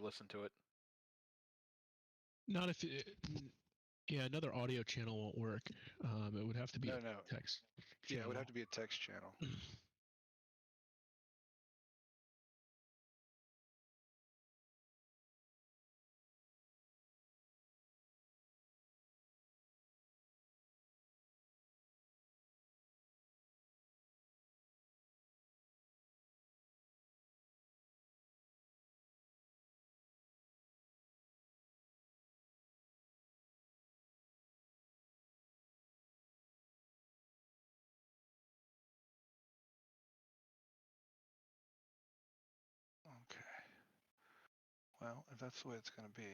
listen to it. Not if yeah, another audio channel won't work. It would have to be No. text. Yeah, it would have to be a text channel. Okay. Well, if that's the way it's going to be.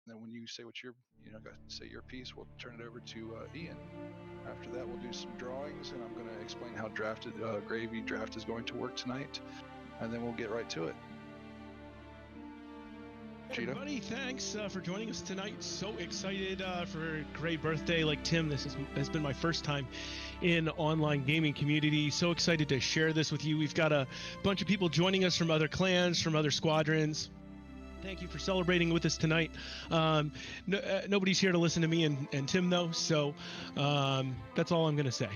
then when you say say your piece, we'll turn it over to Ian. After that, we'll do some drawings, and I'm going to explain how Gravy Draft is going to work tonight, and then we'll get right to it. Cheeto? Everybody, thanks for joining us tonight. So excited for Gray birthday. Like Tim, this has been my first time in online gaming community. So excited to share this with you. We've got a bunch of people joining us from other clans, from other squadrons. Thank you for celebrating with us tonight. Nobody's here to listen to me and Tim, though, so that's all I'm going to say.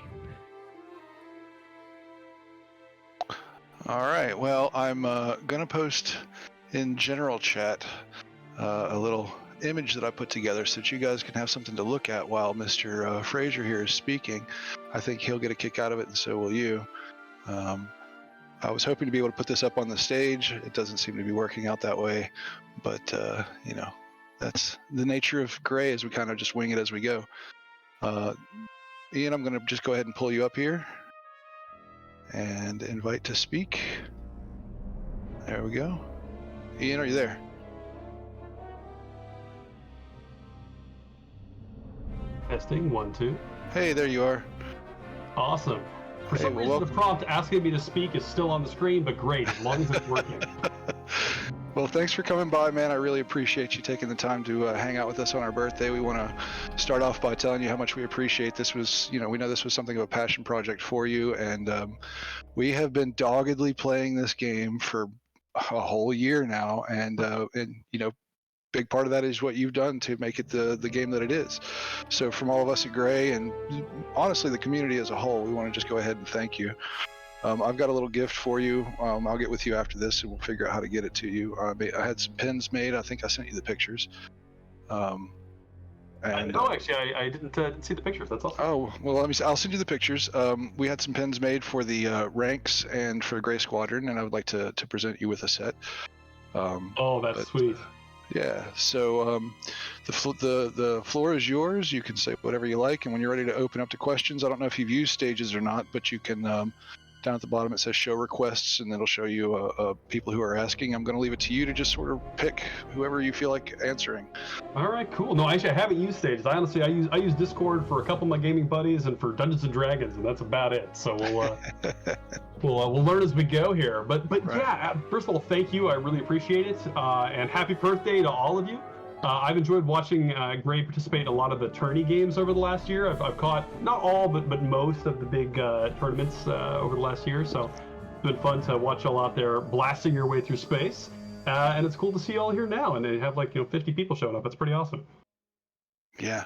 All right. Well, I'm going to post in general chat a little image that I put together so that you guys can have something to look at while Mr. Fraser here is speaking. I think he'll get a kick out of it, and so will you. I was hoping to be able to put this up on the stage. It doesn't seem to be working out that way, but that's the nature of Gray, is we kind of just wing it as we go. Ian, I'm going to just go ahead and pull you up here and invite to speak. There we go. Ian, are you there? Testing, 1, 2. Hey, there you are. Awesome. For some reason, the prompt asking me to speak is still on the screen, but great, as long as it's working. Well, thanks for coming by, man. I really appreciate you taking the time to hang out with us on our birthday. We want to start off by telling you how much we appreciate this. We know this was something of a passion project for you, and we have been doggedly playing this game for a whole year now, and big part of that is what you've done to make it the game that it is. So from all of us at Gray, and honestly the community as a whole, we want to just go ahead and thank you. I've got a little gift for you. I'll get with you after this and we'll figure out how to get it to you. I had some pins made. I think I sent you the pictures. No, actually, I didn't see the pictures. That's all. Oh, well, I'll send you the pictures. We had some pins made for the ranks and for the Gray Squadron, and I would like to present you with a set. That's sweet. Yeah, so the floor is yours. You can say whatever you like, and when you're ready to open up to questions, I don't know if you've used stages or not, but you can, down at the bottom it says show requests, and it'll show you people who are asking. I'm going to leave it to you to just sort of pick whoever you feel like answering. All right, cool. No, actually, I haven't used stages. I use Discord for a couple of my gaming buddies and for Dungeons and Dragons, and that's about it. So we'll learn as we go here. But right. Yeah, first of all, thank you. I really appreciate it, and happy birthday to all of you. I've enjoyed watching Gray participate in a lot of the tourney games over the last year. I've caught not all, but most of the big tournaments over the last year. So it's been fun to watch y'all out there blasting your way through space. And it's cool to see y'all here now, and they have 50 people showing up. That's pretty awesome. Yeah,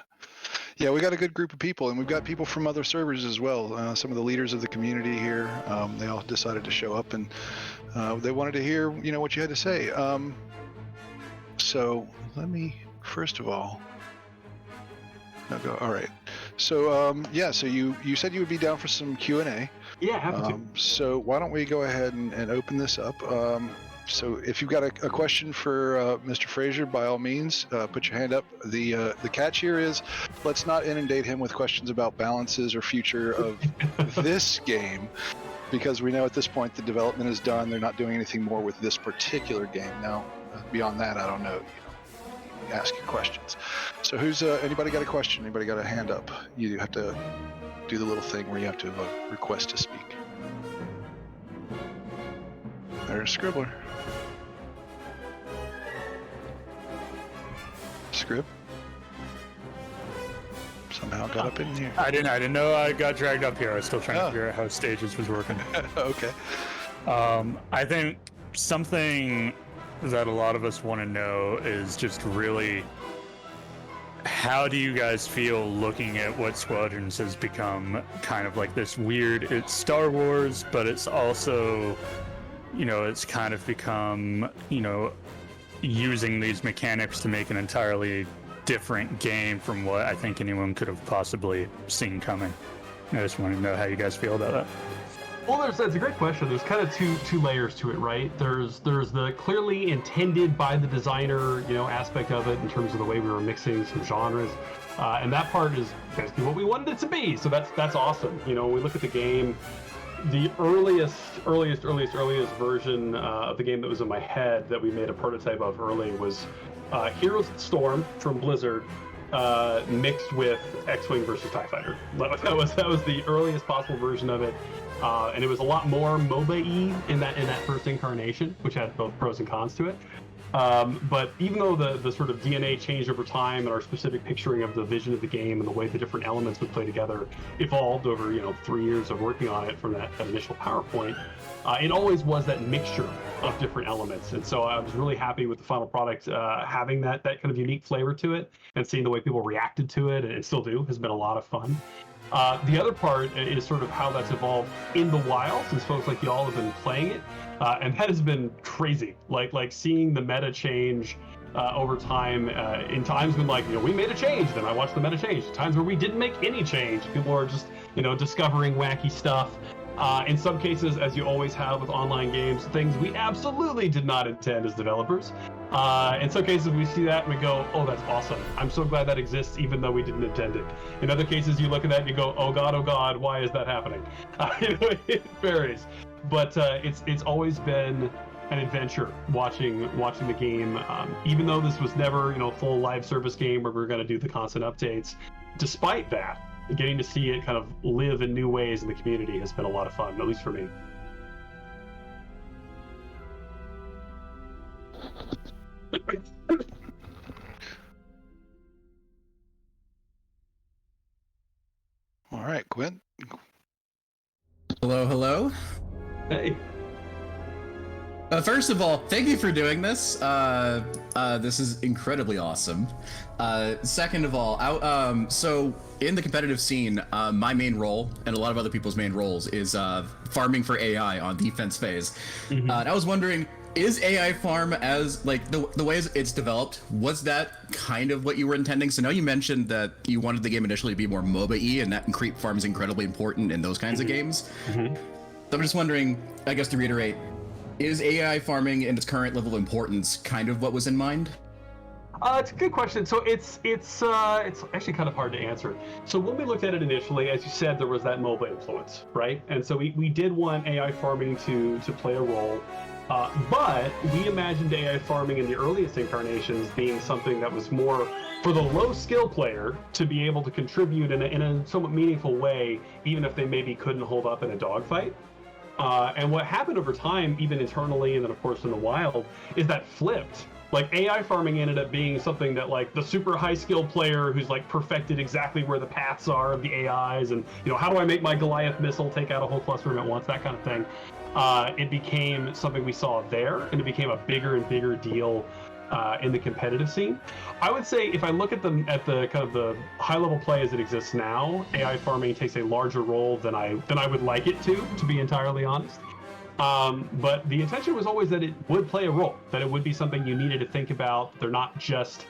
we got a good group of people, and we've got people from other servers as well. Some of the leaders of the community here, they all decided to show up, and they wanted to hear, what you had to say. So let me first of all. All right. So so you said you would be down for some Q&A. Yeah, happy to. So why don't we go ahead and open this up? So if you've got a question for Mr. Fraser, by all means, put your hand up. The catch here is, let's not inundate him with questions about balances or future of this game, because we know at this point the development is done. They're not doing anything more with this particular game. Now, beyond that, I don't know. Ask your questions. So who's anybody got a question? Anybody got a hand up? You have to do the little thing where you have to request to speak. There's Scribbler. Scrib somehow got up in here. I didn't know I got dragged up here. I was still trying to figure out how stages was working. Okay. I think something that a lot of us want to know is just really, how do you guys feel looking at what Squadrons has become? Kind of like this weird, it's Star Wars, but it's also, it's kind of become, using these mechanics to make an entirely different game from what I think anyone could have possibly seen coming. I just want to know how you guys feel about that. Well, that's a great question. There's kind of two layers to it, right? There's the clearly intended by the designer, aspect of it in terms of the way we were mixing some genres, and that part is basically what we wanted it to be. So that's awesome. We look at the game. The earliest version of the game that was in my head that we made a prototype of early was Heroes of the Storm from Blizzard mixed with X-Wing versus TIE Fighter. That was the earliest possible version of it, and it was a lot more MOBA-y in that first incarnation, which had both pros and cons to it. But even though the sort of DNA changed over time and our specific picturing of the vision of the game and the way the different elements would play together evolved over 3 years of working on it from that initial PowerPoint, it always was that mixture of different elements. And so I was really happy with the final product having that kind of unique flavor to it, and seeing the way people reacted to it, and still do, has been a lot of fun. The other part is sort of how that's evolved in the wild, since folks like y'all have been playing it. And that has been crazy, like seeing the meta change over time. In times when we made a change, then I watched the meta change. Times where we didn't make any change, people are just discovering wacky stuff. In some cases, as you always have with online games, things we absolutely did not intend as developers. In some cases, we see that and we go, "Oh, that's awesome! I'm so glad that exists, even though we didn't intend it." In other cases, you look at that and you go, oh God, why is that happening?" It varies. But it's always been an adventure watching the game. Even though this was never a full live service game where we're going to do the constant updates, despite that, getting to see it kind of live in new ways in the community has been a lot of fun, at least for me. All right, Quinn. Hello. Hey. First of all, thank you for doing this. This is incredibly awesome. Second of all, so in the competitive scene, my main role and a lot of other people's main roles is farming for AI on defense phase. Mm-hmm. And I was wondering, is AI farm as the way it's developed? Was that kind of what you were intending? So now you mentioned that you wanted the game initially to be more MOBA-y, and that creep farm is incredibly important in those kinds of games. Mm-hmm. So I'm just wondering, I guess to reiterate, is AI farming in its current level of importance kind of what was in mind? It's a good question. So it's actually kind of hard to answer. So when we looked at it initially, as you said, there was that MOBA influence, right? And so we did want AI farming to play a role. But we imagined AI farming in the earliest incarnations being something that was more for the low skill player to be able to contribute in a somewhat meaningful way, even if they maybe couldn't hold up in a dogfight. And what happened over time, even internally and then of course in the wild, is that flipped. AI farming ended up being something that the super high skill player who's perfected exactly where the paths are of the AIs, and how do I make my Goliath missile take out a whole cluster of them at once, that kind of thing. It became something we saw there, and it became a bigger and bigger deal in the competitive scene. I would say if I look at the kind of the high level play as it exists now, AI farming takes a larger role than I would like it to be entirely honest. But the intention was always that it would play a role, that it would be something you needed to think about. They're not just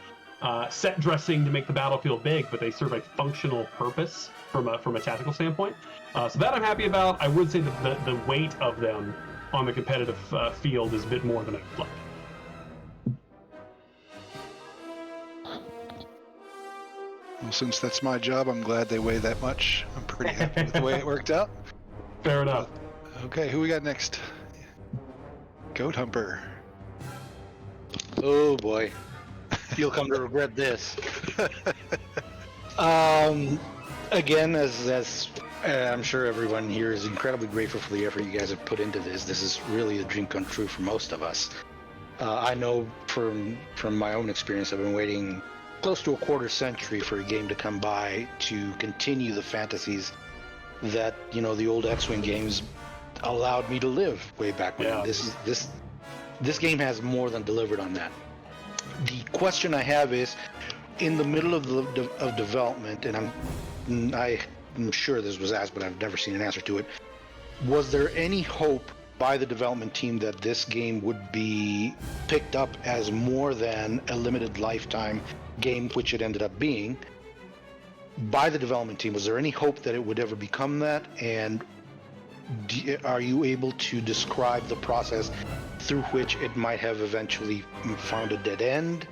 set dressing to make the battlefield big, but they serve a functional purpose from a tactical standpoint. So that I'm happy about. I would say that the weight of them on the competitive field is a bit more than I'd like. Well, since that's my job, I'm glad they weigh that much. I'm pretty happy with the way it worked out. Fair enough. Okay, who we got next? Goat Humper. Oh boy, you'll come to regret this. Again, as I'm sure everyone here is incredibly grateful for the effort you guys have put into this. This is really a dream come true for most of us. I know from my own experience, I've been waiting close to a quarter century for a game to come by to continue the fantasies that the old X-Wing games allowed me to live way back when. Yeah. This game has more than delivered on that. The question I have is, in the middle of development, and I'm sure this was asked, but I've never seen an answer to it. Was there any hope by the development team that this game would be picked up as more than a limited lifetime game, which it ended up being? By the development team, was there any hope that it would ever become that? And are you able to describe the process through which it might have eventually found a dead end?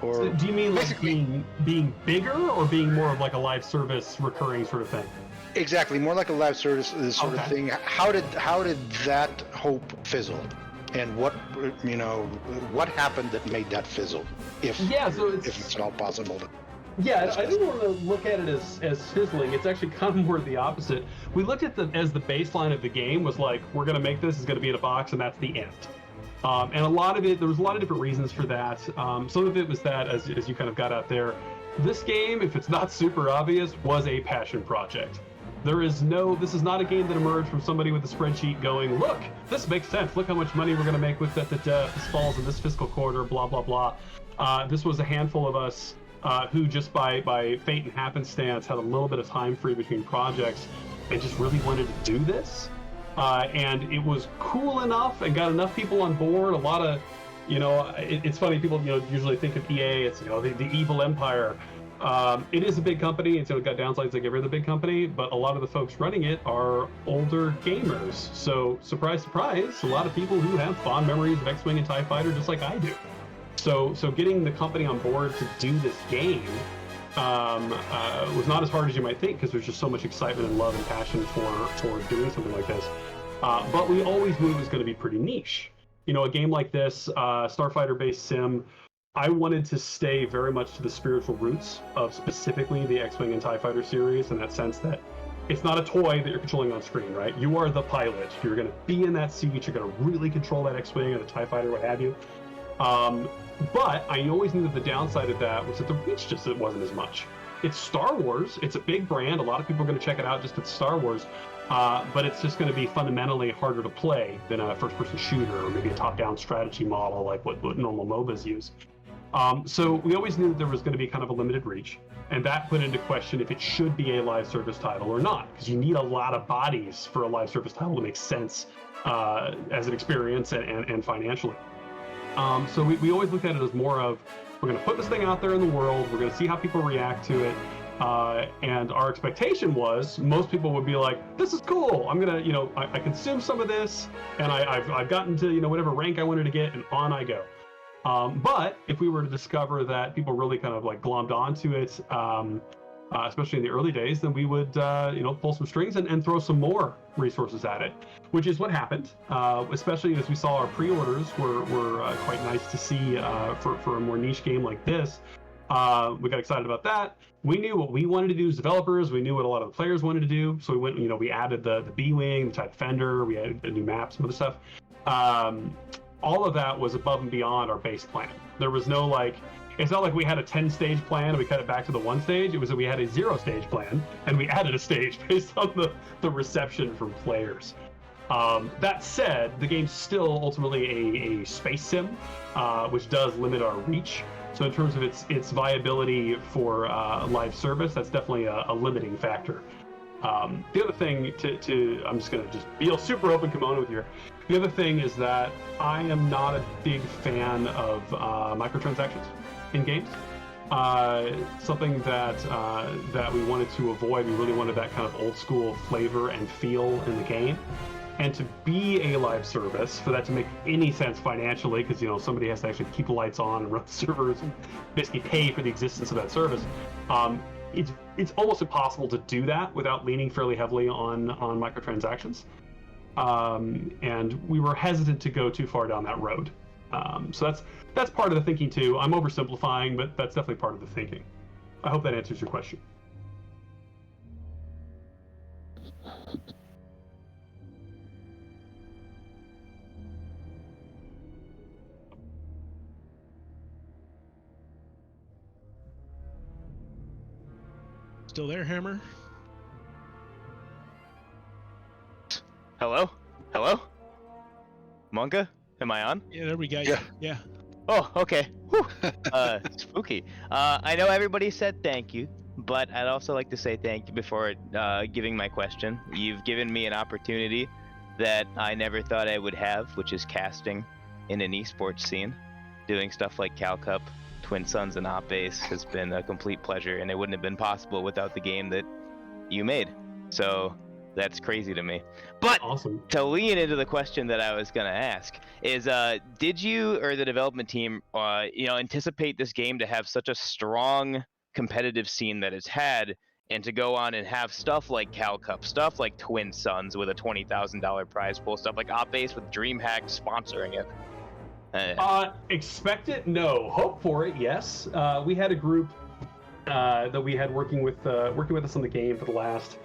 Or so do you mean being bigger, or being more of a live service recurring sort of thing? Exactly, more like a live service sort of thing. How did that hope fizzle? and what happened that made that fizzle? If it's at all possible to. Yeah, I didn't want to look at it as fizzling. It's actually kind of more the opposite. We looked at as the baseline of the game was like, we're going to make this, it's going to be in a box, and that's the end. And a lot of it, there was a lot of different reasons for that. Some of it was that, as you kind of got out there, this game, if it's not super obvious, was a passion project. This is not a game that emerged from somebody with a spreadsheet going, look, this makes sense. Look how much money we're going to make with that. This falls in this fiscal quarter, blah, blah, blah. This was a handful of us who just by fate and happenstance had a little bit of time free between projects and just really wanted to do this. And it was cool enough and got enough people on board. A lot of, it's funny, people, usually think of EA, it's, the evil empire. It is a big company, and so it got downsides like every other big company, but a lot of the folks running it are older gamers. So, surprise, surprise, a lot of people who have fond memories of X-Wing and TIE Fighter just like I do. So getting the company on board to do this game was not as hard as you might think, because there's just so much excitement and love and passion for doing something like this. But we always knew it was going to be pretty niche. A game like this, Starfighter-based sim, I wanted to stay very much to the spiritual roots of specifically the X-Wing and TIE Fighter series, in that sense that it's not a toy that you're controlling on screen, right? You are the pilot. You're going to be in that seat. You're going to really control that X-Wing or the TIE Fighter, what have you. But I always knew that the downside of that was that the reach just wasn't as much. It's Star Wars. It's a big brand. A lot of people are going to check it out just at Star Wars. But it's just going to be fundamentally harder to play than a first-person shooter or maybe a top-down strategy model like what normal MOBAs use. So we always knew that there was going to be kind of a limited reach. And that put into question if it should be a live service title or not, because you need a lot of bodies for a live service title to make sense as an experience and financially. So we always looked at it as more of, we're going to put this thing out there in the world, we're going to see how people react to it, and our expectation was most people would be like, this is cool, I'm going to, I consume some of this, and I've gotten to, whatever rank I wanted to get, and on I go. But if we were to discover that people really kind of like glommed onto it, especially in the early days, then we would, pull some strings and throw some more resources at it, which is what happened. Especially as we saw our pre-orders were quite nice to see for a more niche game like this. We got excited about that. We knew what we wanted to do as developers. We knew what a lot of the players wanted to do. So we went, we added the B-Wing, the TIE Defender, we added a new map, some other stuff. All of that was above and beyond our base plan. There was no it's not like we had a 10-stage plan and we cut it back to the 1 stage. It was that we had a 0-stage plan and we added a stage based on the reception from players. That said, the game's still ultimately a space sim, which does limit our reach. So in terms of its viability for live service, that's definitely a limiting factor. The other thing I'm just going to be super open kimono with you here. The other thing is that I am not a big fan of microtransactions in games. Something that we wanted to avoid. We really wanted that kind of old school flavor and feel in the game. And to be a live service, for that to make any sense financially, because somebody has to actually keep the lights on and run the servers and basically pay for the existence of that service. It's almost impossible to do that without leaning fairly heavily on microtransactions. And we were hesitant to go too far down that road. So that's part of the thinking too. I'm oversimplifying, but that's definitely part of the thinking. I hope that answers your question. Still there, Hammer? Hello? Monka? Am I on? Yeah, there we go. Yeah. Oh, okay. Whew. Spooky. I know everybody said thank you, but I'd also like to say thank you before giving my question. You've given me an opportunity that I never thought I would have, which is casting in an esports scene. Doing stuff like Cal Cup, Twin Suns, and Op Base has been a complete pleasure, and it wouldn't have been possible without the game that you made. So that's crazy to me. But awesome. To lean into the question that I was going to ask is, did you or the development team, anticipate this game to have such a strong competitive scene that it's had, and to go on and have stuff like Cal Cup, stuff like Twin Suns with a $20,000 prize pool, stuff like OpBase with DreamHack sponsoring it. Expect it? No. Hope for it? Yes. We had a group that we had working with us on the game for the last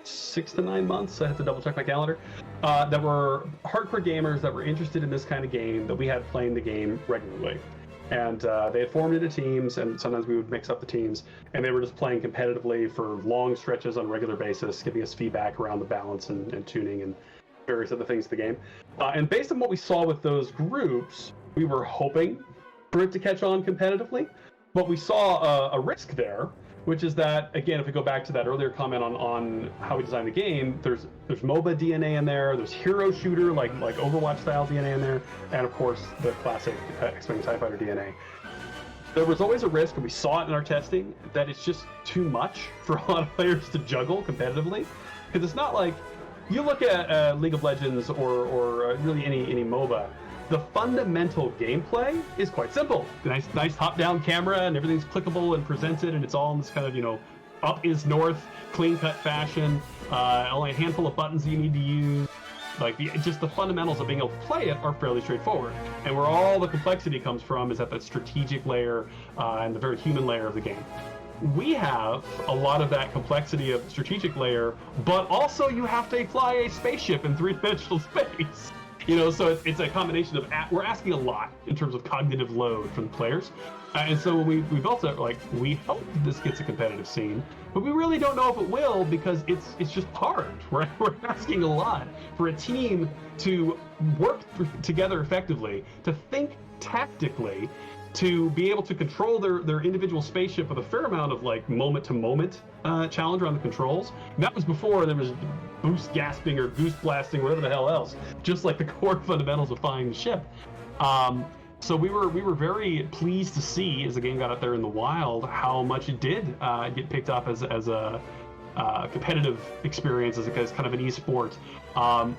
6 to 9 months. I have to double check my calendar. That were hardcore gamers that were interested in this kind of game that we had playing the game regularly. And they had formed into teams, and sometimes we would mix up the teams, and they were just playing competitively for long stretches on a regular basis, giving us feedback around the balance and tuning and various other things to the game. And based on what we saw with those groups, we were hoping for it to catch on competitively, but we saw a risk there, which is that, again, if we go back to that earlier comment on how we designed the game, there's MOBA DNA in there, there's hero shooter like Overwatch style DNA in there, and of course the classic X-Wing TIE Fighter DNA. There was always a risk, and we saw it in our testing, that it's just too much for a lot of players to juggle competitively, because it's not like you look at League of Legends or really any MOBA. The fundamental gameplay is quite simple. Nice top-down camera, and everything's clickable and presented, and it's all in this kind of, up is north, clean-cut fashion. Only a handful of buttons you need to use. Like, just the fundamentals of being able to play it are fairly straightforward. And where all the complexity comes from is at that strategic layer and the very human layer of the game. We have a lot of that complexity of the strategic layer, but also you have to fly a spaceship in three-dimensional space. So it's a combination of we're asking a lot in terms of cognitive load from the players, and so when we built it, we hope this gets a competitive scene, but we really don't know if it will, because it's just hard. We're asking a lot for a team to work together effectively, to think tactically, to be able to control their individual spaceship with a fair amount of moment-to-moment challenge around the controls. And that was before there was boost gasping or goose blasting, whatever the hell else, just like the core fundamentals of flying the ship. So we were very pleased to see, as the game got out there in the wild, how much it did get picked up as a competitive experience, as kind of an esport.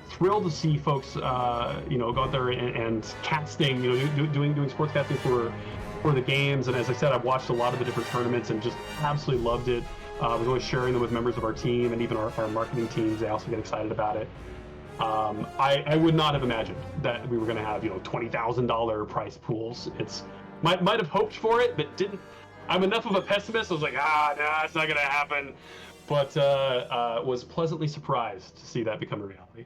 Thrilled to see folks, go out there and casting, doing sports casting for the games. And as I said, I've watched a lot of the different tournaments and just absolutely loved it. I was always sharing them with members of our team, and even our marketing teams. They also get excited about it. I would not have imagined that we were going to have, $20,000 prize pools. Might have hoped for it, but didn't. I'm enough of a pessimist. I was like, nah, it's not going to happen. But was pleasantly surprised to see that become a reality.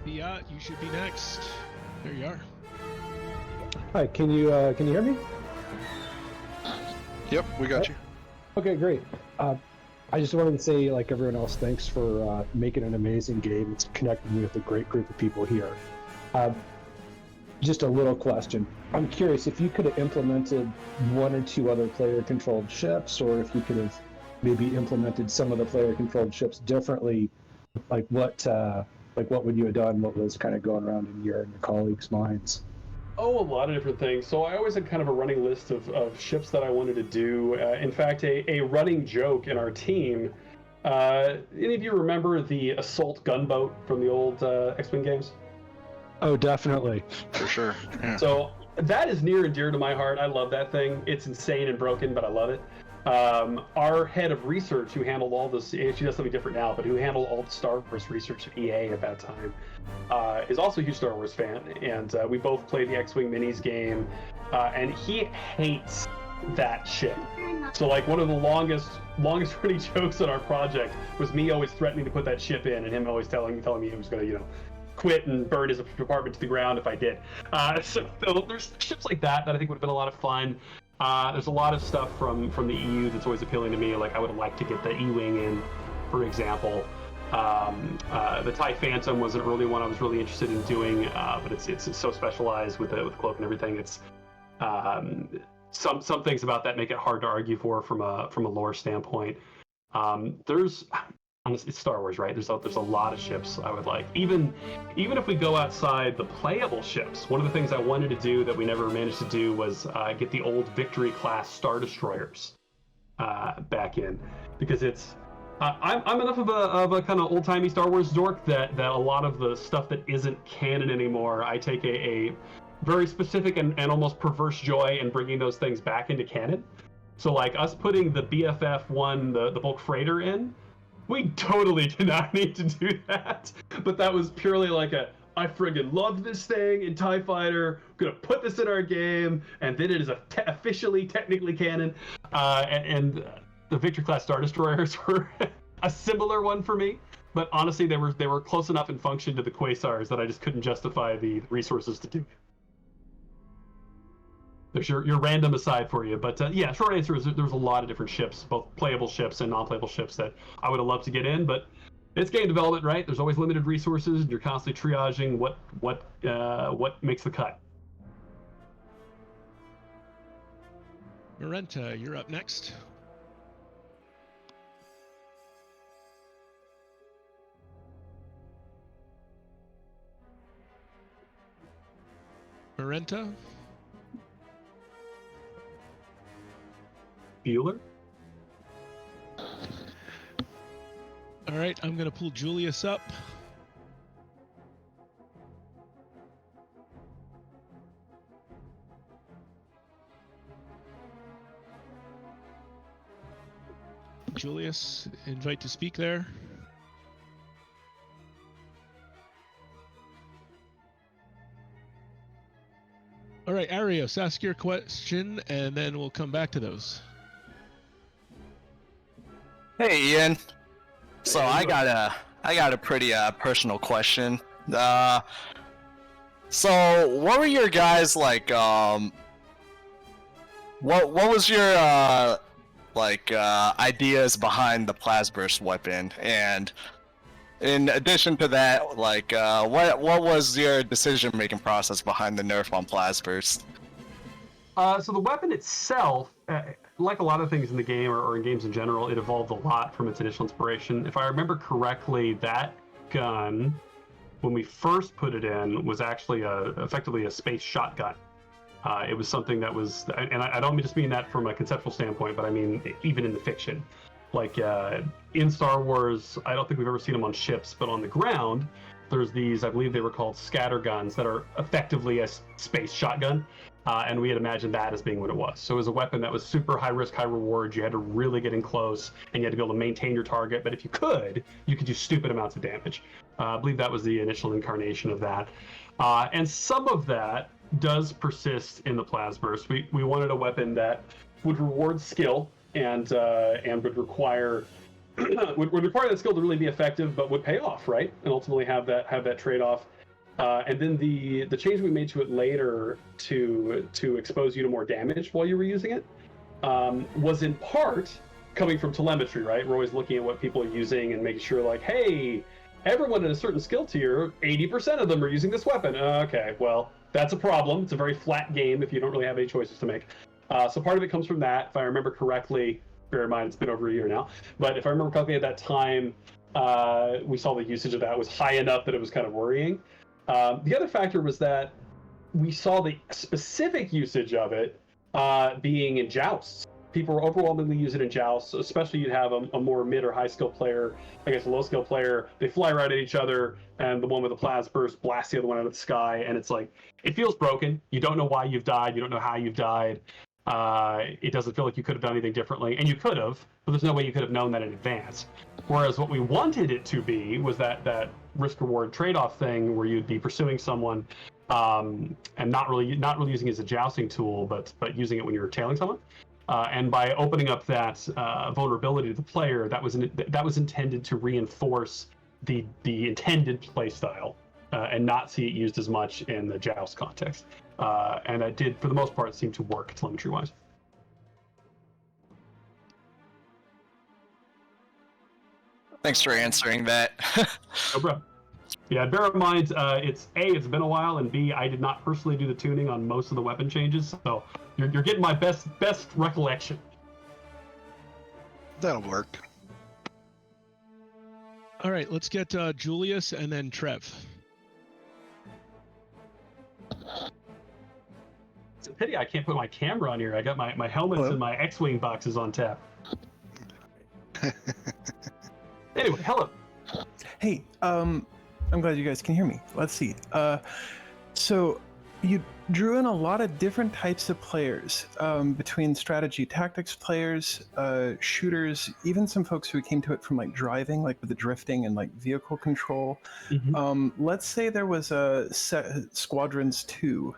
Yeah, you should be next. There you are. Hi, can you hear me? Yep, we got you. Okay, great. I just wanted to say, like everyone else, thanks for making an amazing game. It's connecting me with a great group of people here. Just a little question. I'm curious if you could have implemented one or two other player-controlled ships, or if you could have maybe implemented some of the player-controlled ships differently. What would you have done? What was kind of going around in your colleagues' minds? Oh, a lot of different things. So I always had kind of a running list of ships that I wanted to do. In fact, a running joke in our team. Any of you remember the assault gunboat from the old X-Wing games? Oh, definitely. For sure. Yeah. So that is near and dear to my heart. I love that thing. It's insane and broken, but I love it. Our head of research, who handled all this, she does something different now, but who handled all the Star Wars research at EA at that time, is also a huge Star Wars fan, and we both played the X-Wing Minis game, and he hates that ship. So one of the longest running jokes on our project was me always threatening to put that ship in, and him always telling me he was going to, quit and burn his department to the ground if I did. So there's ships like that I think would have been a lot of fun. There's a lot of stuff from the EU that's always appealing to me. I would have liked to get the E-Wing in, for example. The TIE Phantom was an early one I was really interested in doing, but it's so specialized with the cloak and everything. It's some things about that make it hard to argue for from a lore standpoint. It's Star Wars, right? There's a lot of ships I would like. Even if we go outside the playable ships, one of the things I wanted to do that we never managed to do was get the old Victory class Star Destroyers back in, because I'm enough of a kind of old timey Star Wars dork that a lot of the stuff that isn't canon anymore, I take a very specific and almost perverse joy in bringing those things back into canon. So like us putting the BFF-1, the bulk freighter in, we totally did not need to do that. But that was purely like I friggin' love this thing in TIE Fighter, I'm gonna put this in our game, and then it is officially, technically canon. And the Victory-class Star Destroyers were a similar one for me. But honestly, they were close enough in function to the Quasars that I just couldn't justify the resources to do it. There's your random aside for you, but yeah, short answer is there's a lot of different ships, both playable ships and non-playable ships that I would have loved to get in, but it's game development, right? There's always limited resources, and you're constantly triaging what makes the cut. Marenta, you're up next. Marenta? Bueller? All right, I'm going to pull Julius up. Julius, invite to speak there. All right, Arios, ask your question, and then we'll come back to those. Hey, Ian. So I got a pretty personal question. So what were your guys like? What was your ideas behind the Plasburst weapon? And in addition to that, like what was your decision-making process behind the nerf on Plasburst? So the weapon itself, like a lot of things in the game or in games in general, it evolved a lot from its initial inspiration. If I remember correctly, that gun, when we first put it in, was actually effectively a space shotgun. It was something that was, and I don't just mean that from a conceptual standpoint, but I mean even in the fiction. Like in Star Wars, I don't think we've ever seen them on ships, but on the ground, there's these, I believe they were called scatter guns, that are effectively a space shotgun. And we had imagined that as being what it was. So it was a weapon that was super high risk, high reward. You had to really get in close, and you had to be able to maintain your target. But if you could do stupid amounts of damage. I believe that was the initial incarnation of that. And some of that does persist in the Plasburst. We wanted a weapon that would reward skill and would require would require that skill to really be effective, but would pay off, right? And ultimately have that trade-off. And then the change we made to it later to expose you to more damage while you were using it was in part coming from telemetry, right? We're always looking at what people are using and making sure, like, hey, everyone at a certain skill tier, 80% of them are using this weapon. Okay, well, that's a problem. It's a very flat game if you don't really have any choices to make. So part of it comes from that. If I remember correctly, bear in mind it's been over a year now, but if I remember correctly at that time, we saw the usage of that was high enough that it was kind of worrying. The other factor was that we saw the specific usage of it being in jousts. People were overwhelmingly using it in jousts, especially you'd have a more mid or high skill player against a low skill player. They fly right at each other, and the one with the Plasburst blasts the other one out of the sky, and it's like, it feels broken. You don't know why you've died. You don't know how you've died. It doesn't feel like you could have done anything differently, and you could have, but there's no way you could have known that in advance. Whereas what we wanted it to be was that risk-reward trade-off thing where you'd be pursuing someone and not really using it as a jousting tool, but using it when you're tailing someone. And by opening up that vulnerability to the player, that was intended to reinforce the intended play style and not see it used as much in the joust context. And that did, for the most part, seem to work telemetry-wise. Thanks for answering that. No problem. Yeah, bear in mind, it's been a while, and B, I did not personally do the tuning on most of the weapon changes, so you're getting my best recollection. That'll work. All right, let's get Julius and then Trev. It's a pity I can't put my camera on here. I got my helmets and my X-Wing boxes on tap. Anyway, hello. Hey, I'm glad you guys can hear me. Let's see. So you drew in a lot of different types of players, between strategy tactics players, shooters, even some folks who came to it from like driving, like with the drifting and like vehicle control. Let's say there was a Squadrons 2.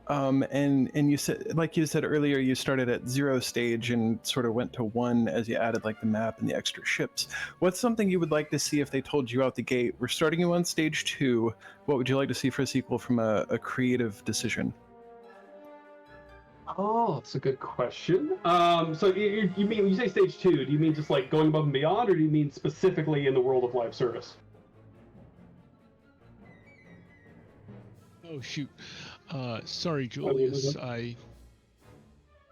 And you said, like you said earlier, you started at 0 stage and sort of went to 1 as you added like the map and the extra ships. What's something you would like to see if they told you out the gate, we're starting you on stage 2, what would you like to see for a sequel from a creative decision? Oh, that's a good question. So you mean, when you say stage 2, do you mean just like going above and beyond, or do you mean specifically in the world of live service? Oh shoot. Sorry, Julius.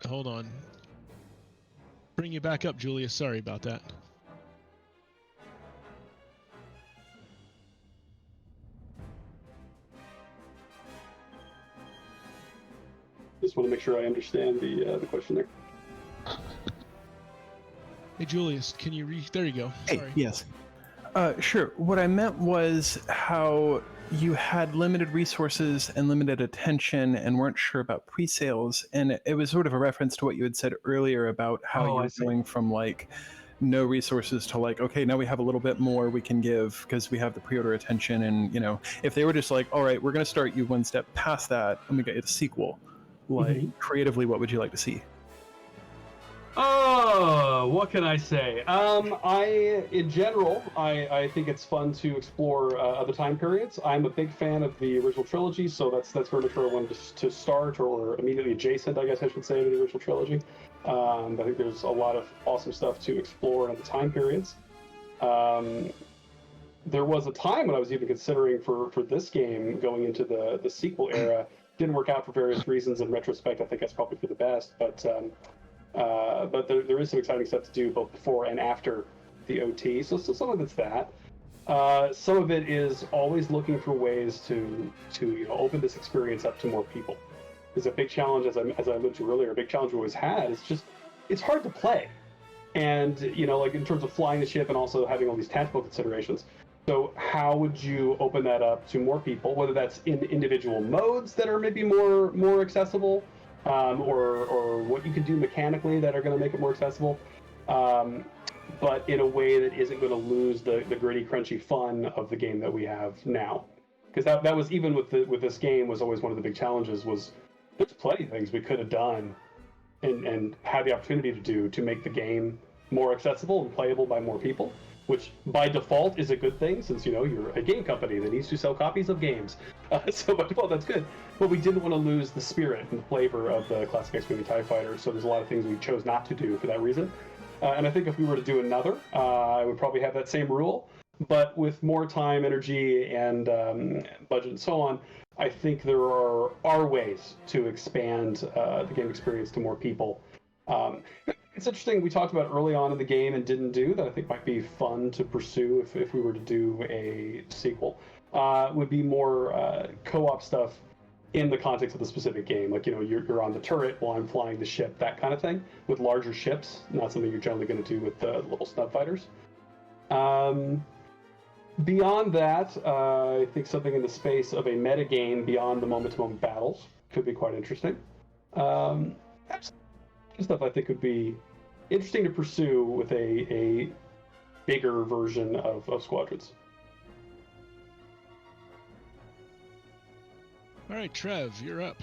Hold on. Bring you back up, Julius. Sorry about that. Just want to make sure I understand the question there. Hey, Julius, can you there you go. Hey, Sorry. yes. Sure. What I meant was how you had limited resources and limited attention and weren't sure about pre-sales. And it was sort of a reference to what you had said earlier about how you were going from like no resources to like, okay, now we have a little bit more we can give because we have the pre-order attention. And, you know, if they were just like, all right, we're going to start you one step past that and we get you the sequel, like creatively, what would you like to see? Oh, what can I say? In general, I think it's fun to explore other time periods. I'm a big fan of the original trilogy, so that's very much where I wanted to start, or immediately adjacent, I guess I should say, to the original trilogy. I think there's a lot of awesome stuff to explore in the time periods. There was a time when I was even considering for this game going into the sequel era. Didn't work out for various reasons. In retrospect, I think that's probably for the best, but there is some exciting stuff to do both before and after the OT. So some of it's that. Some of it is always looking for ways to open this experience up to more people. Because a big challenge, as I alluded to earlier, a big challenge we always had is just it's hard to play, and like in terms of flying the ship and also having all these tactical considerations. So how would you open that up to more people? Whether that's in individual modes that are maybe more accessible. Or what you can do mechanically that are going to make it more accessible, but in a way that isn't going to lose the gritty, crunchy fun of the game that we have now. Because that was, even with this game, was always one of the big challenges. Was there's plenty of things we could have done and had the opportunity to do to make the game more accessible and playable by more people, which by default is a good thing, since you're a game company that needs to sell copies of games. So by default, that's good. But we didn't want to lose the spirit and the flavor of the classic X-Wing TIE Fighter, so there's a lot of things we chose not to do for that reason. And I think if we were to do another, I would probably have that same rule, but with more time, energy, and budget and so on. I think there are ways to expand the game experience to more people. It's interesting, we talked about early on in the game and didn't do, that I think might be fun to pursue if we were to do a sequel, would be more co-op stuff in the context of the specific game. Like, you're on the turret while I'm flying the ship, that kind of thing, with larger ships, not something you're generally going to do with the little snub fighters. Beyond that, I think something in the space of a meta game beyond the moment-to-moment battles could be quite interesting. Stuff I think would be interesting to pursue with a bigger version of Squadrons. All right, Trev, you're up.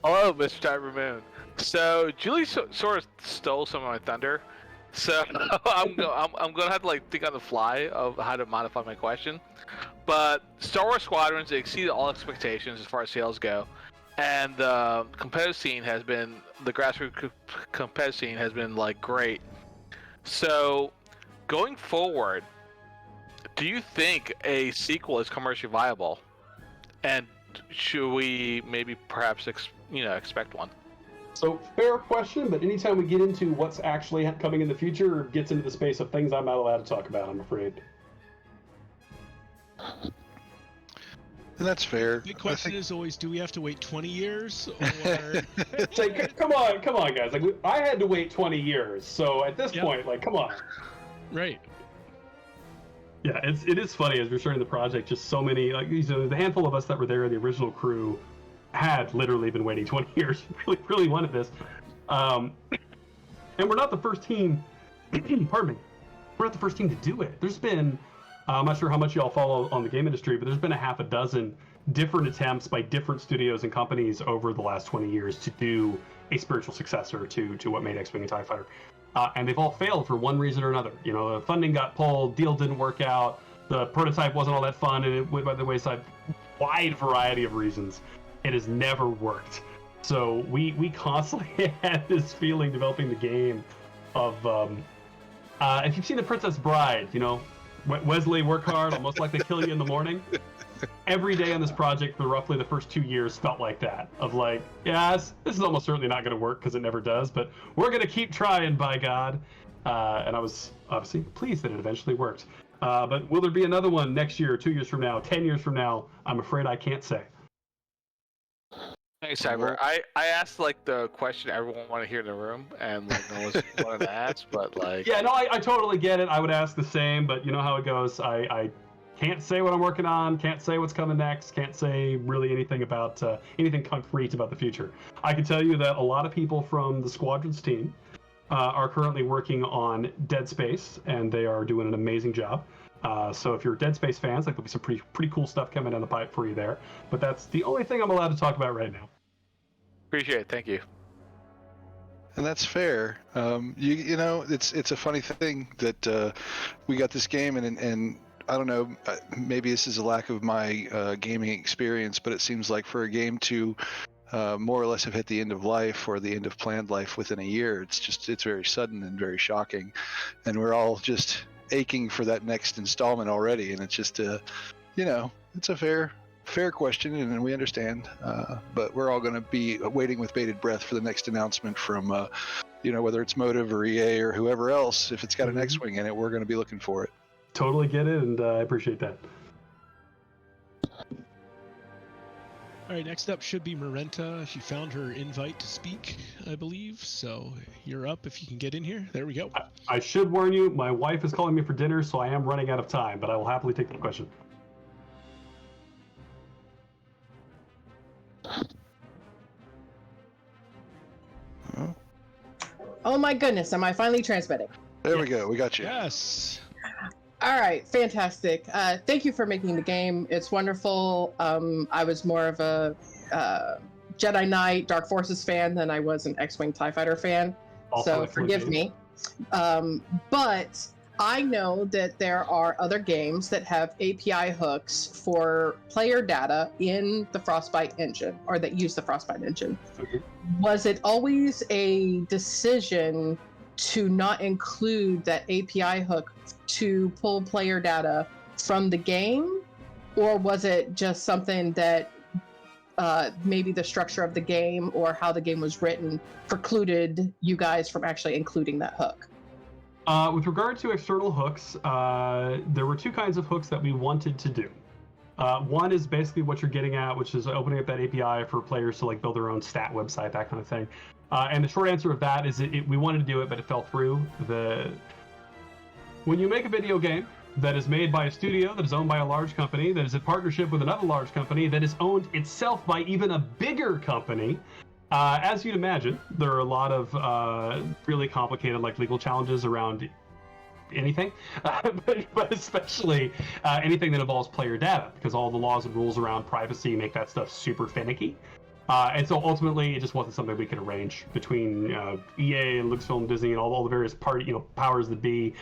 Hello, Mr. Tibermoon. So Julie sort of stole some of my thunder. So I'm gonna have to think on the fly of how to modify my question. But Star Wars Squadrons exceeded all expectations as far as sales go. And the competitive scene has been, the grassroots competitive scene has been great. So, going forward, do you think a sequel is commercially viable? And should we maybe perhaps expect one? So, fair question, but anytime we get into what's actually coming in the future, it gets into the space of things I'm not allowed to talk about, I'm afraid. And that's fair. The big question is always, do we have to wait 20 years? Or... It's come on, guys. I had to wait 20 years, so at this point, come on. Right. Yeah, it is funny as we're starting the project. Just so many, like, the handful of us that were there, the original crew, had literally been waiting 20 years. Really wanted this, and we're not the first team. Pardon me. We're not the first team to do it. There's been, I'm not sure how much y'all follow on the game industry, but there's been a half a dozen different attempts by different studios and companies over the last 20 years to do a spiritual successor to what made X-Wing and TIE Fighter. And they've all failed for one reason or another. The funding got pulled, deal didn't work out, the prototype wasn't all that fun, and it went by the wayside. Wide variety of reasons. It has never worked. So we constantly had this feeling developing the game of, if you've seen The Princess Bride, Wesley, work hard, I'll most likely kill you in the morning. Every day on this project for roughly the first 2 years felt like that. Of like, yes, this is almost certainly not going to work because it never does, but we're going to keep trying, by God. And I was obviously pleased that it eventually worked. But will there be another one next year, 2 years from now, 10 years from now? I'm afraid I can't say. Thanks, Cyber. I asked like the question everyone wanted to hear in the room, and like no one's wanted to ask, but like. Yeah, no, I totally get it. I would ask the same, but you know how it goes. I can't say what I'm working on, can't say what's coming next, can't say really anything about anything concrete about the future. I can tell you that a lot of people from the Squadrons team are currently working on Dead Space, and they are doing an amazing job. So if you're Dead Space fans, like there'll be some pretty cool stuff coming down the pipe for you there. But that's the only thing I'm allowed to talk about right now. Appreciate it. Thank you. And that's fair. It's a funny thing that we got this game, and I don't know, maybe this is a lack of my gaming experience, but it seems like for a game to more or less have hit the end of life or the end of planned life within a year, it's very sudden and very shocking, and we're all just aching for that next installment already. And it's just it's a fair question, and we understand, but we're all going to be waiting with bated breath for the next announcement from whether it's Motive or EA or whoever else. If it's got an X-Wing in it, we're going to be looking for it. Totally get it, and I appreciate that. All right, next up should be Marenta. She found her invite to speak, I believe. So you're up if you can get in here. There we go. I should warn you, my wife is calling me for dinner, so I am running out of time, but I will happily take the question. Oh my goodness, am I finally transmitting? There we go. We got you. Yes. All right, fantastic. Thank you for making the game. It's wonderful. I was more of a Jedi Knight, Dark Forces fan than I was an X-Wing TIE Fighter fan. Also so forgive me. But I know that there are other games that have API hooks for player data in the Frostbite engine, or that use the Frostbite engine. Was it always a decision to not include that API hook to pull player data from the game, or was it just something that maybe the structure of the game or how the game was written precluded you guys from actually including that hook? With regard to external hooks, there were two kinds of hooks that we wanted to do. One is basically what you're getting at, which is opening up that API for players to like build their own stat website, that kind of thing. And the short answer of that is we wanted to do it, but it fell through. When you make a video game that is made by a studio that is owned by a large company, that is in partnership with another large company, that is owned itself by even a bigger company, as you'd imagine, there are a lot of really complicated like legal challenges around anything, but especially anything that involves player data, because all the laws and rules around privacy make that stuff super finicky. And so ultimately, it just wasn't something we could arrange between EA and Lucasfilm, Disney, and all the various powers that be.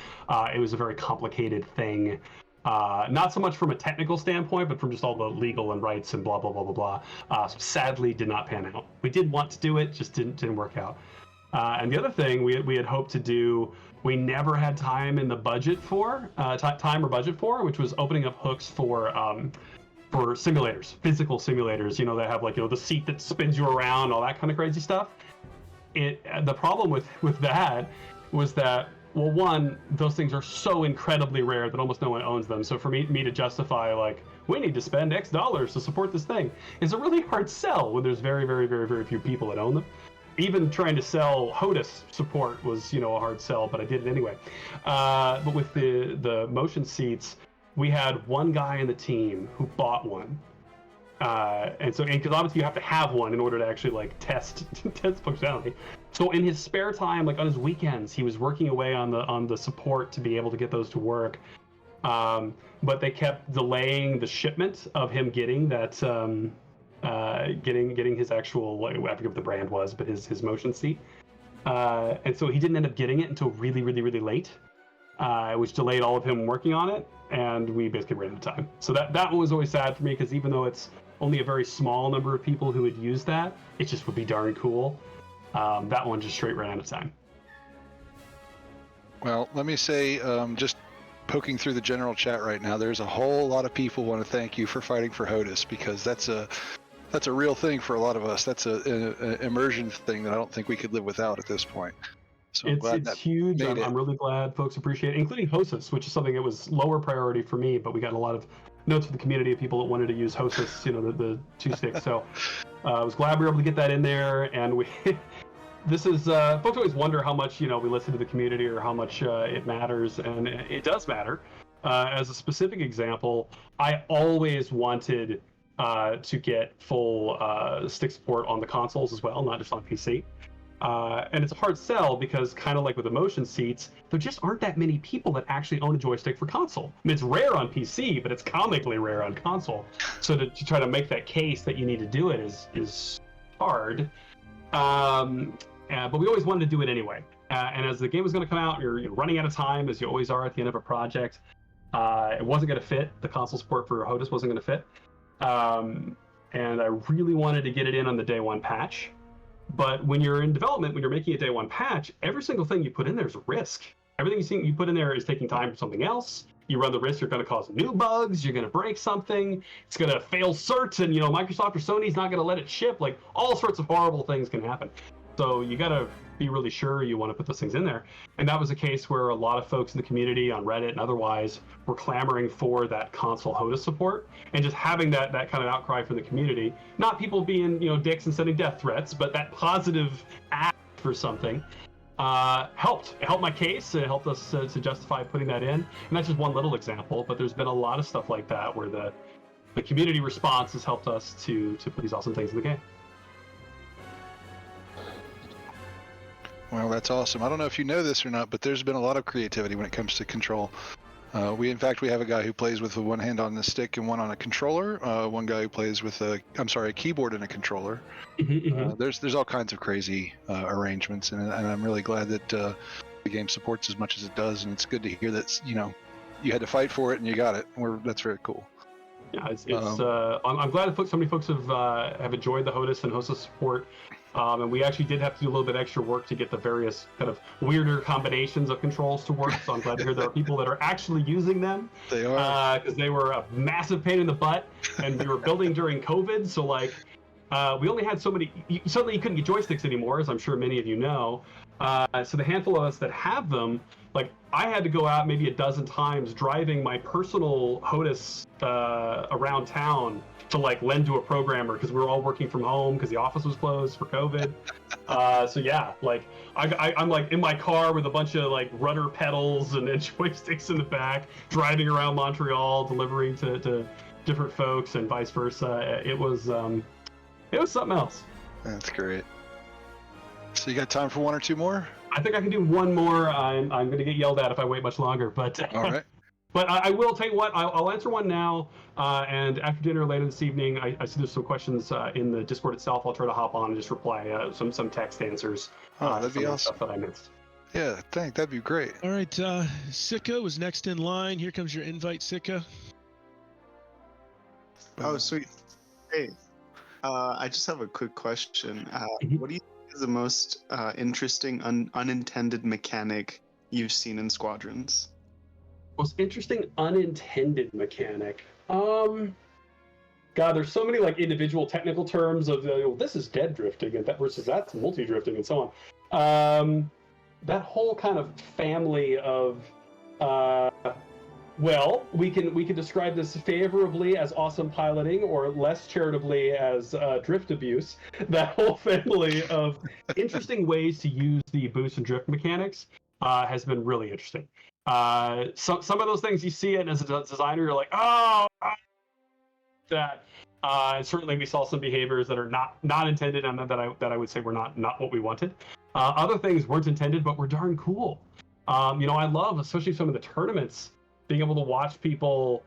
It was a very complicated thing. Not so much from a technical standpoint, but from just all the legal and rights and blah, blah, blah, blah, blah. Sadly, did not pan out. We did want to do it, just didn't work out. And the other thing we had hoped to do, we never had time in the budget for, which was opening up hooks for simulators, physical simulators, that have like, the seat that spins you around, all that kind of crazy stuff. The problem with that was that, well, one, those things are so incredibly rare that almost no one owns them. So for me to justify like, we need to spend X dollars to support this thing is a really hard sell when there's very, very, very, very few people that own them. even trying to sell HOTUS support was, a hard sell, but I did it anyway. But with the motion seats, we had one guy in the team who bought one. And because obviously you have to have one in order to actually like test functionality. So in his spare time, like on his weekends, he was working away on the support to be able to get those to work. But they kept delaying the shipment of him getting that, getting his actual, I forget what the brand was, but his motion seat. And so he didn't end up getting it until really, really, really late, which delayed all of him working on it, and we basically ran out of time. So that one was always sad for me, because even though it's only a very small number of people who would use that, it just would be darn cool. That one just straight ran out of time. Well, let me say, just poking through the general chat right now, there's a whole lot of people want to thank you for fighting for HOTUS, because that's a real thing for a lot of us. That's an immersion thing that I don't think we could live without at this point. So it's huge. I'm really glad folks appreciate it, including HOTUS, which is something that was lower priority for me, but we got a lot of notes from the community of people that wanted to use HOTUS, the 2-stick. So I was glad we were able to get that in there, and we. This is folks always wonder how much we listen to the community or how much it matters, and it does matter. As a specific example, I always wanted to get full stick support on the consoles as well, not just on PC. And it's a hard sell because, kind of like with the motion seats, there just aren't that many people that actually own a joystick for console. I mean, it's rare on PC, but it's comically rare on console. So to try to make that case that you need to do it is hard. But we always wanted to do it anyway. And as the game was going to come out, you're running out of time, as you always are at the end of a project. It wasn't going to fit. The console support for HOTUS wasn't going to fit. And I really wanted to get it in on the day one patch. But when you're in development, when you're making a day one patch, every single thing you put in there is a risk. Everything you put in there is taking time for something else. You run the risk you're going to cause new bugs, you're going to break something, it's going to fail certs, and Microsoft or Sony's not going to let it ship. Like, all sorts of horrible things can happen. So you got to be really sure you want to put those things in there. And that was a case where a lot of folks in the community on Reddit and otherwise were clamoring for that console HOTUS support, and just having that kind of outcry from the community. Not people being dicks and sending death threats, but that positive act for something helped. It helped my case. It helped us to justify putting that in. And that's just one little example, but there's been a lot of stuff like that where the community response has helped us to put these awesome things in the game. Well, that's awesome. I don't know if you know this or not, but there's been a lot of creativity when it comes to control. We have a guy who plays with one hand on the stick and one on a controller. One guy who plays with a keyboard and a controller. There's all kinds of crazy arrangements, and I'm really glad that the game supports as much as it does. And it's good to hear that you had to fight for it and you got it. That's very cool. Yeah, I'm glad that so many folks have enjoyed the HOTUS and HOTUS support. And we actually did have to do a little bit extra work to get the various kind of weirder combinations of controls to work. So I'm glad to hear there are people that are actually using them. They are. Because they were a massive pain in the butt, and we were building during COVID. So we only had so many. Suddenly you couldn't get joysticks anymore, as I'm sure many of you know. So the handful of us that have them, I had to go out maybe a dozen times driving my personal HOTUS around town to lend to a programmer, because we were all working from home because the office was closed for COVID. So yeah, I'm in my car with a bunch of rudder pedals and joysticks in the back, driving around Montreal, delivering to different folks and vice versa. It was something else. That's great. So you got time for one or two more? I think I can do one more. I'm going to get yelled at if I wait much longer, but all right. But I will tell you what, I'll answer one now, and after dinner later this evening, I see there's some questions in the Discord itself. I'll try to hop on and just reply some text answers. That'd be awesome. Stuff that I missed. Yeah, that'd be great. All right, Sika was next in line. Here comes your invite, Sika. Oh, sweet. Hey, I just have a quick question. What do you think is the most interesting unintended mechanic you've seen in Squadrons? Most interesting unintended mechanic. God, there's so many individual technical terms of this is dead drifting and that's multi drifting and so on. That whole kind of family of Well, we can describe this favorably as awesome piloting, or less charitably as drift abuse. That whole family of interesting ways to use the boost and drift mechanics has been really interesting. Some of those things you see it as a designer, you're like, oh, that. And certainly, we saw some behaviors that are not intended, and that I would say were not what we wanted. Other things weren't intended, but were darn cool. I love, especially some of the tournaments, being able to watch people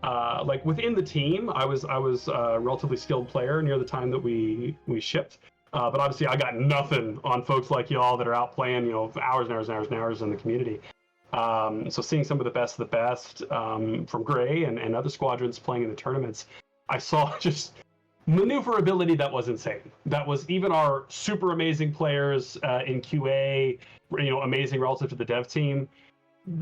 like within the team. I was a relatively skilled player near the time that we shipped, but obviously I got nothing on folks like y'all that are out playing hours and hours and hours and hours in the community. So seeing some of the best from Gray and other squadrons playing in the tournaments, I saw just maneuverability that was insane. That was even our super amazing players in QA, amazing relative to the dev team,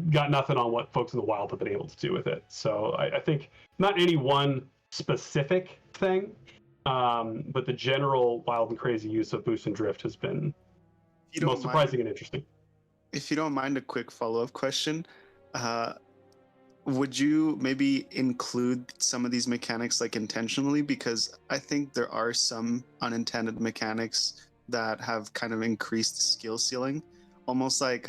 got nothing on what folks in the wild have been able to do with it. So I think not any one specific thing, but the general wild and crazy use of boost and drift has been most surprising and interesting. If you don't mind, a quick follow-up question. Would you maybe include some of these mechanics like intentionally? Because I think there are some unintended mechanics that have kind of increased the skill ceiling, almost like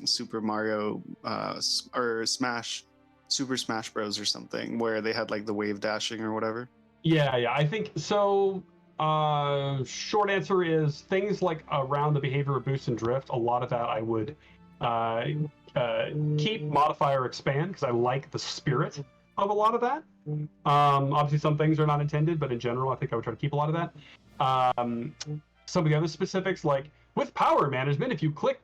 Super Mario or Super Smash Bros. Or something, where they had like the wave dashing or whatever. Yeah, I think so. Short answer is things like around the behavior of boost and drift. A lot of that I would keep, modify, or expand, because I like the spirit of a lot of that. Obviously, some things are not intended, but in general, I think I would try to keep a lot of that. Some of the other specifics, like with power management, if you click,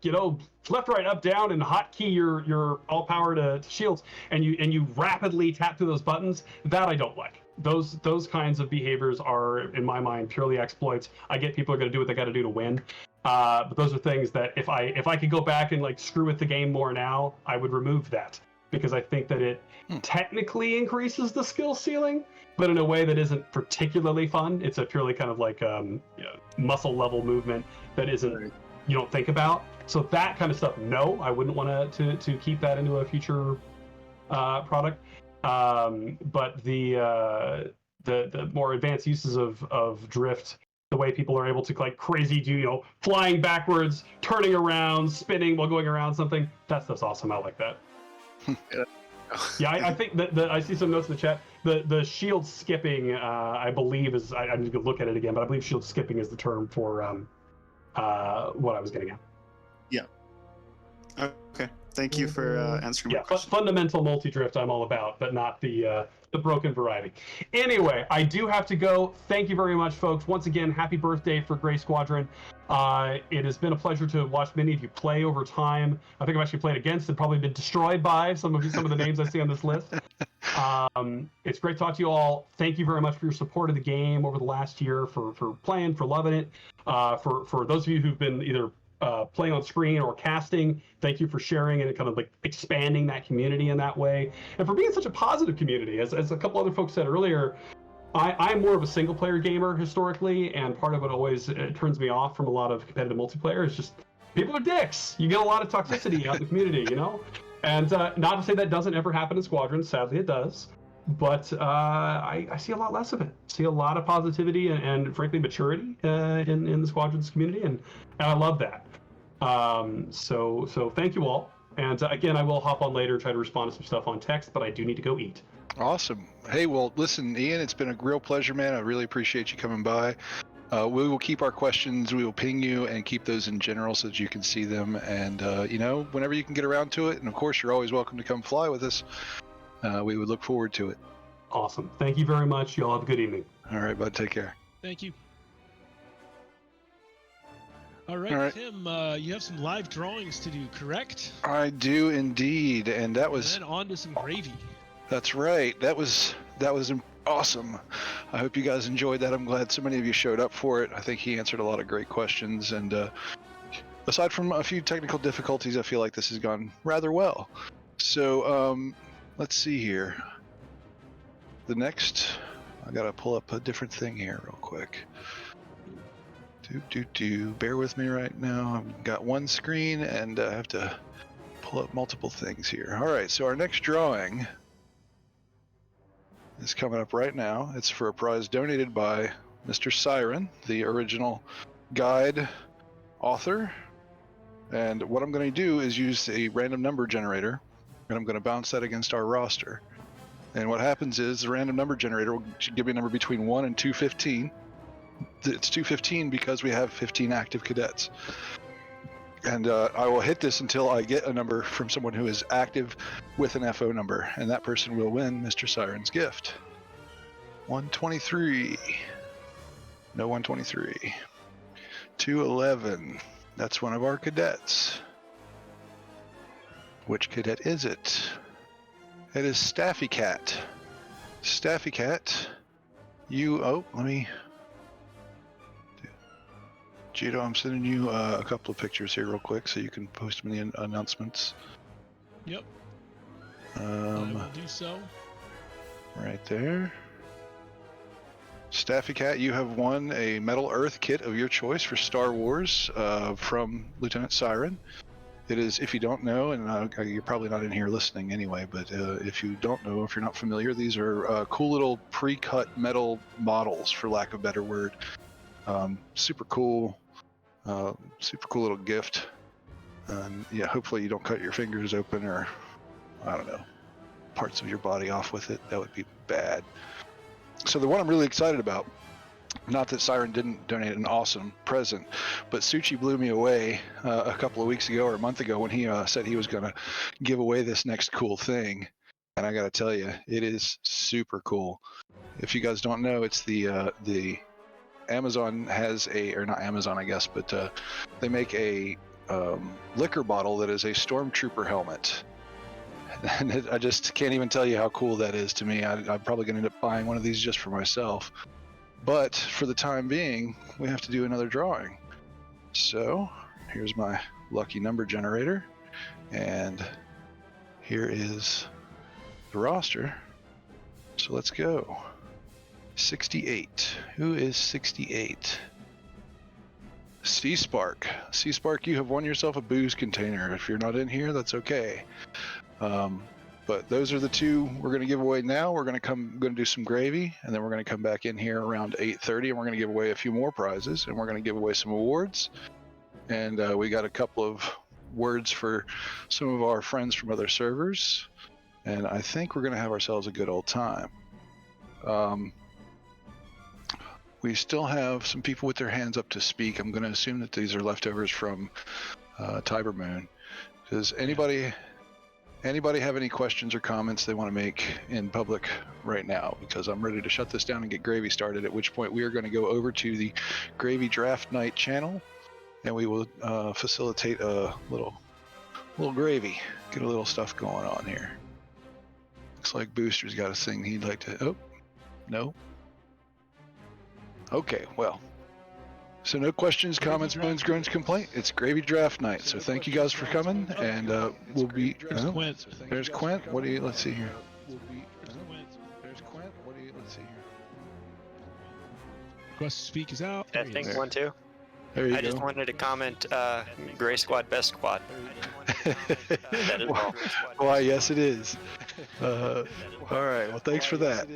left, right, up, down, and hotkey your all power to shields, and you rapidly tap through those buttons, that I don't like. Those kinds of behaviors are, in my mind, purely exploits. I get people are going to do what they got to do to win, but those are things that if I could go back and like screw with the game more now, I would remove that, because I think that it technically increases the skill ceiling, but in a way that isn't particularly fun. It's a purely kind of like muscle level movement that isn't you don't think about. So that kind of stuff, no, I wouldn't want to keep that into a future product. But the more advanced uses of drift, the way people are able to like crazy do flying backwards, turning around, spinning while going around something, that stuff's awesome. I like that. I think that I see some notes in the chat. The shield skipping, I believe is I need to look at it again, but I believe shield skipping is the term for what I was getting at. Yeah. Okay. Thank you for answering my question. Fundamental multi-drift I'm all about, but not the broken variety. Anyway, I do have to go. Thank you very much, folks. Once again, happy birthday for Gray Squadron. It has been a pleasure to watch many of you play over time. I think I've actually played against and probably been destroyed by some of the names I see on this list. It's great to talk to you all. Thank you very much for your support of the game over the last year, for playing, for loving it. For those of you who've been either playing on screen or casting, thank you for sharing and kind of like expanding that community in that way, and for being such a positive community. As a couple other folks said earlier, I'm more of a single player gamer historically, and part of what always turns me off from a lot of competitive multiplayer is just people are dicks. You get a lot of toxicity out in the community, and not to say that doesn't ever happen in Squadrons, sadly it does, but I see a lot less of it. See a lot of positivity and frankly maturity in the Squadrons community, and I love that. So thank you all. And again, I will hop on later and try to respond to some stuff on text, but I do need to go eat. Awesome. Hey, well, listen, Ian, it's been a real pleasure, man. I really appreciate you coming by. We will keep our questions. We will ping you and keep those in general so that you can see them. And, whenever you can get around to it. And of course, you're always welcome to come fly with us. We would look forward to it. Awesome. Thank you very much. You all have a good evening. All right, bud. Take care. Thank you. All right, Tim, you have some live drawings to do, correct? I do indeed, and that was... And then on to some gravy. That's right. That was awesome. I hope you guys enjoyed that. I'm glad so many of you showed up for it. I think he answered a lot of great questions, and aside from a few technical difficulties, I feel like this has gone rather well. So, let's see here. The next... I gotta pull up a different thing here real quick. Bear with me right now. I've got one screen and I have to pull up multiple things here. All right, so our next drawing is coming up right now. It's for a prize donated by Mr. Siren, the original guide author. And what I'm going to do is use a random number generator, and I'm going to bounce that against our roster. And what happens is the random number generator will give me a number between 1 and 215. It's 215 because we have 15 active cadets. And I will hit this until I get a number from someone who is active with an FO number, and that person will win Mr. Siren's gift. 123. No 123. 211. That's one of our cadets. Which cadet is it? It is Staffy Cat. Staffy Cat, let me... Jito, I'm sending you a couple of pictures here real quick so you can post them in the announcements. Yep. I will do so. Right there. Staffy Cat, you have won a Metal Earth kit of your choice for Star Wars from Lieutenant Siren. It is, if you don't know, and you're probably not in here listening anyway, but if you don't know, if you're not familiar, these are cool little pre-cut metal models, for lack of a better word. Super cool little gift. Yeah, hopefully you don't cut your fingers open or, I don't know, parts of your body off with it. That would be bad. So the one I'm really excited about, not that Siren didn't donate an awesome present, but Suchi blew me away a couple of weeks ago or a month ago when he said he was going to give away this next cool thing. And I got to tell you, it is super cool. If you guys don't know, it's the Amazon has or not Amazon, I guess, but they make a liquor bottle that is a stormtrooper helmet. And I just can't even tell you how cool that is to me. I'm probably going to end up buying one of these just for myself. But for the time being, we have to do another drawing. So here's my lucky number generator. And here is the roster. So let's go. 68. Who is 68? C-Spark. C-Spark, you have won yourself a booze container. If you're not in here, that's okay. But those are the two we're going to give away now. We're going to do some gravy, and then we're going to come back in here around 8:30, and we're going to give away a few more prizes, and we're going to give away some awards. And we got a couple of words for some of our friends from other servers, and I think we're going to have ourselves a good old time. We still have some people with their hands up to speak. I'm going to assume that these are leftovers from Tibermoon. Does anybody have any questions or comments they want to make in public right now? Because I'm ready to shut this down and get gravy started, at which point we are going to go over to the Gravy Draft Night channel, and we will facilitate a little gravy, get a little stuff going on here. Looks like Booster's got a thing he'd like to... Oh, no. Okay, well. So no questions, comments, moans, groans, complaint. It's Gravy Draft Night. So thank you guys for coming, and we'll be... There's Quint. What do you... Let's see here. There's Quint. What do you... Let's see here. Request to speak is out. Testing 1 2. There you go. I just wanted to comment, Gray Squad, best squad. That is all. Why, yes, it is. All right. Well, thanks for that.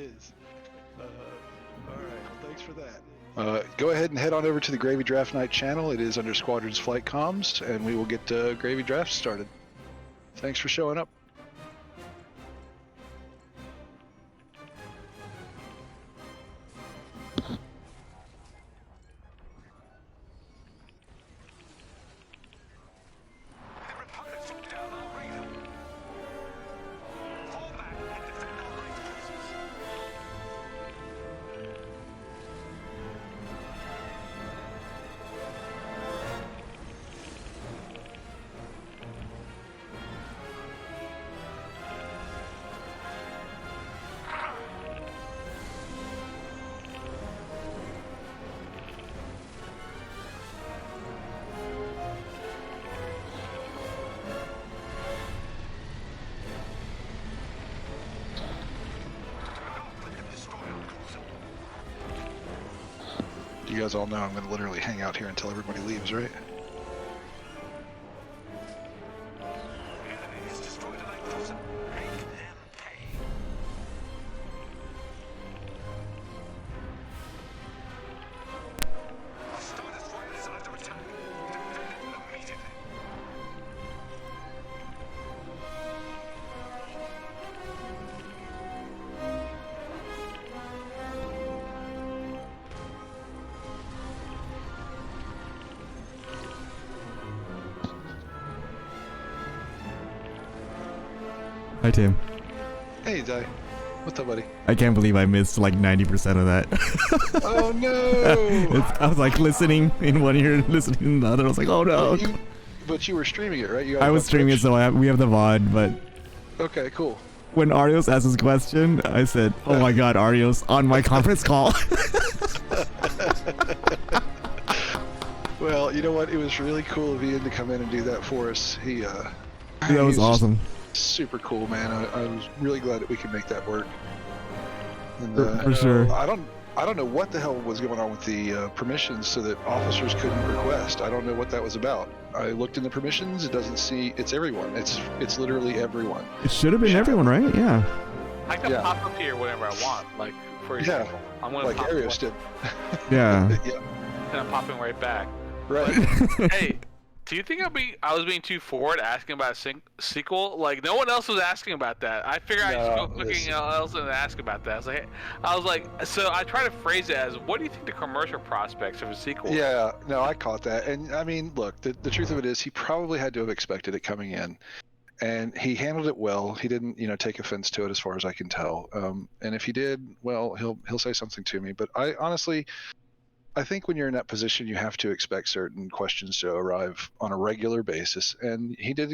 Go ahead and head on over to the Gravy Draft Night channel. It is under Squadrons Flight Comms, and we will get Gravy Draft started. Thanks for showing up. You guys all know I'm going to literally hang out here until everybody leaves, right? Hi, Tim. Hey, Di. What's up, buddy? I can't believe I missed like 90% of that. Oh no! I was like listening in one ear, listening in the other. I was like, oh no. But you were streaming it, right? I was streaming it, so we have the VOD, but... Okay, cool. When Arios asked his question, I said, oh my god, Arios, on my conference call. Well, you know what? It was really cool of Ian to come in and do that for us. That was awesome. Super cool, man. I was really glad that we could make that work. And, for sure. I don't know what the hell was going on with the permissions so that officers couldn't request. I don't know what that was about. I looked in the permissions. It doesn't see. It's everyone. It's literally everyone. It should have been everyone, right? Yeah. I can pop up here whenever I want. Like, for example, I'm gonna like pop Arios did. Yeah. Yeah. And I'm popping right back. Right. But, hey, do you think I was being too forward asking about a sequel? Like, no one else was asking about that. I figured I'd just go clicking else and ask about that. I was like, so I try to phrase it as, what do you think the commercial prospects of a sequel? Yeah, no, I caught that. And I mean, look, the truth of it is he probably had to have expected it coming in. And he handled it well. He didn't, take offense to it as far as I can tell. And if he did, well, he'll say something to me. But I honestly, I think when you're in that position, you have to expect certain questions to arrive on a regular basis. And he did